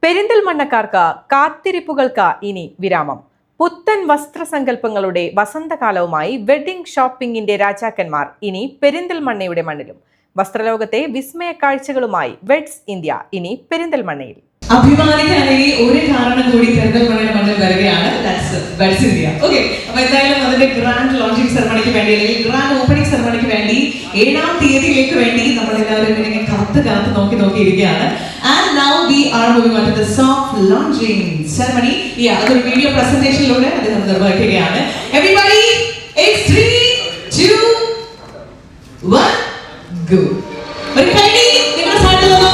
പെരിന്തൽമണ്ണക്കാർക്ക് കാത്തിരിപ്പുകൾക്ക് ഇനി വിരാമം. പുത്തൻ വസ്ത്രസങ്കല്പങ്ങളുടെ വസന്തകാലവുമായി വെഡിംഗ് ഷോപ്പിംഗിന്റെ രാജാക്കന്മാർ ഇനി പെരിന്തൽമണ്ണയുടെ മണ്ണിലും. വസ്ത്രലോകത്തെ വിസ്മയ കാഴ്ചകളുമായി വെഡ്സ് ഇന്ത്യ ഇനി പെരിന്തൽമണ്ണയിൽ. അഭിമാനിക്കാനായി ഒരു കാരണം കൂടി പെരിന്തൽമണ്ണയുടെ മണ്ണിൽ വരികയാണ്. Weds India. ഓക്കെ, അപ്പൊ എന്തായാലും അതിന്റെ ഗ്രാൻഡ് ലോഞ്ചിങ് സെറമണിക്ക് വേണ്ടി അല്ലെങ്കിൽ ഗ്രാൻഡ് ഓപ്പണിംഗ് സെറമണിക്ക് വേണ്ടി 7-ാം തീയതിയിലേക്ക് വേണ്ടി നമ്മൾ എല്ലാവരും ഇങ്ങനെ കാത്ത് നോക്കിയിരിക്കുകയാണ്. And now we are moving on to the soft launching ceremony. അതൊരു വീഡിയോ പ്രസന്റേഷനിലൂടെ അത് നമ്മൾ നിർവഹിക്കുകയാണ്. Everybody, it's 3, 2, 1, go. ഒരു കൈഡി നിങ്ങളുടെ സൈഡിൽ നിന്നോ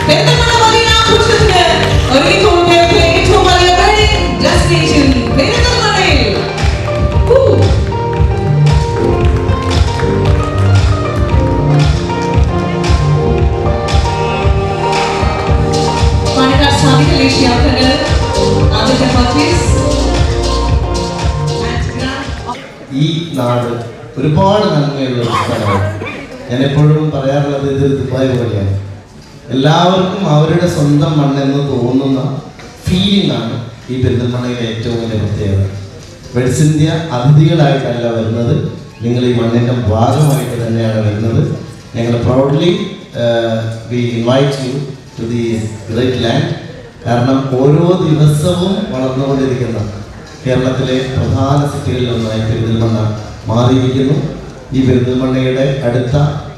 പെരിന്തൽമണ്ണ വലിയ ആഘോഷത്തിന് ഒരുങ്ങിക്കൊണ്ടേ ഏറ്റവും വലിയ വെഡിംഗ് ഡെസ്റ്റിനേഷൻ പെരിന്തൽമണ്ണയിൽ. ഈ നാട് ഒരുപാട് നന്മയുള്ള ഒരു സ്ഥലമാണ്. ഞാൻ എപ്പോഴും പറയാറുള്ളത് ഇത് ദുബായ് പോലെയാണ്. എല്ലാവർക്കും അവരുടെ സ്വന്തം മണ്ണെന്ന് തോന്നുന്ന ഫീലിംഗ് ആണ് ഈ പെരിന്തൽമണ്ണയിലെ ഏറ്റവും വലിയ പ്രത്യേകത. വെഡ്സ് ഇന്ത്യ അതിഥികളായിട്ടല്ല വരുന്നത്, നിങ്ങൾ ഈ മണ്ണിൻ്റെ ഭാഗമായിട്ട് തന്നെയാണ് വരുന്നത്. ഞങ്ങൾ proudly we invite you to the great land. കാരണം ഓരോ ദിവസവും വളർന്നുകൊണ്ടിരിക്കുന്ന കേരളത്തിലെ പ്രധാന സിറ്റികളിലൊന്നായി പെരിന്തൽമണ്ണ മാറിയിരിക്കുന്നു. ഈ പെരിന്തൽമണ്ണയുടെ അടുത്ത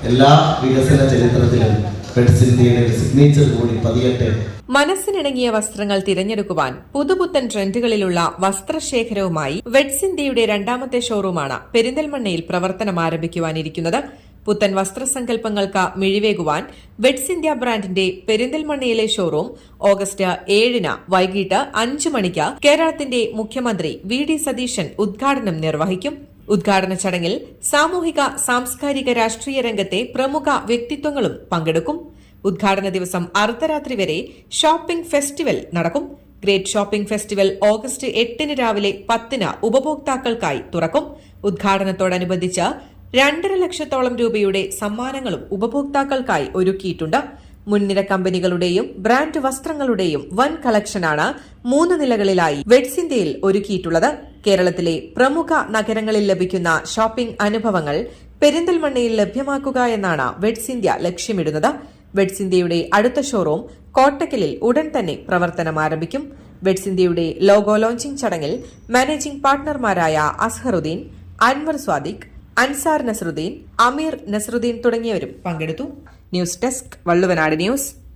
എല്ലാ വികസന ചരിത്രത്തിലും വെഡ്സ് ഇന്ത്യയുടെ സിഗ്നേച്ചർ കൂടി പതിയട്ടെ. മനസ്സിനിണങ്ങിയ വസ്ത്രങ്ങൾ തിരഞ്ഞെടുക്കുവാൻ പുതുപുത്തൻ ട്രെൻഡുകളിലുള്ള വസ്ത്രശേഖരവുമായി വെഡ്സ് ഇന്ത്യയുടെ 2ാമത്തെ ഷോറൂമാണ് പെരിന്തൽമണ്ണയിൽ പ്രവർത്തനം ആരംഭിക്കുവാനിരിക്കുന്നത്. പുത്തൻ വസ്ത്രസങ്കല്പങ്ങൾക്ക് മിഴിവേകുവാൻ വെഡ്സ് ഇന്ത്യ ബ്രാൻഡിന്റെ പെരിന്തൽമണ്ണയിലെ ഷോറൂം ഓഗസ്റ്റ് 7-ന് വൈകിട്ട് 5 മണിക്ക് കേരളത്തിന്റെ മുഖ്യമന്ത്രി വി.ഡി. സതീശൻ ഉദ്ഘാടനം നിർവഹിക്കും. ഉദ്ഘാടന ചടങ്ങിൽ സാമൂഹിക സാംസ്കാരിക രാഷ്ട്രീയ രംഗത്തെ പ്രമുഖ വ്യക്തിത്വങ്ങളും പങ്കെടുക്കും. ഉദ്ഘാടന ദിവസം അർദ്ധരാത്രി വരെ ഷോപ്പിംഗ് ഫെസ്റ്റിവൽ നടക്കും. ഗ്രേറ്റ് ഷോപ്പിംഗ് ഫെസ്റ്റിവൽ ഓഗസ്റ്റ് 8-ന് രാവിലെ 10-ന് ഉപഭോക്താക്കൾക്കായി തുറക്കും. ഉദ്ഘാടനത്തോടനുബന്ധിച്ച് 2.5 ലക്ഷത്തോളം രൂപയുടെ സമ്മാനങ്ങളും ഉപഭോക്താക്കൾക്കായി ഒരുക്കിയിട്ടുണ്ട്. മുൻനിര കമ്പനികളുടെയും ബ്രാൻഡ് വസ്ത്രങ്ങളുടെയും വൻ കളക്ഷനാണ് 3 നിലകളിലായി വെഡ്സ് ഇന്ത്യയിൽ ഒരുക്കിയിട്ടുള്ളത്. കേരളത്തിലെ പ്രമുഖ നഗരങ്ങളിൽ ലഭിക്കുന്ന ഷോപ്പിംഗ് അനുഭവങ്ങൾ പെരിന്തൽമണ്ണയിൽ ലഭ്യമാക്കുക എന്നാണ് വെഡ്സ് ഇന്ത്യ ലക്ഷ്യമിടുന്നത്. വെഡ്സ് ഇന്ത്യയുടെ അടുത്ത ഷോറൂം കോട്ടക്കലിൽ ഉടൻ തന്നെ പ്രവർത്തനം ആരംഭിക്കും. വെഡ്സ് ഇന്ത്യയുടെ ലോഗോ ലോഞ്ചിംഗ് ചടങ്ങിൽ മാനേജിംഗ് പാർട്ണർമാരായ അസ്ഹറുദ്ദീൻ, അൻവർ സ്വാദിഖ്, അൻസാർ നസറുദ്ദീൻ, അമീർ നസറുദ്ദീൻ തുടങ്ങിയവരും പങ്കെടുത്തു. News desk, Valluvanad news.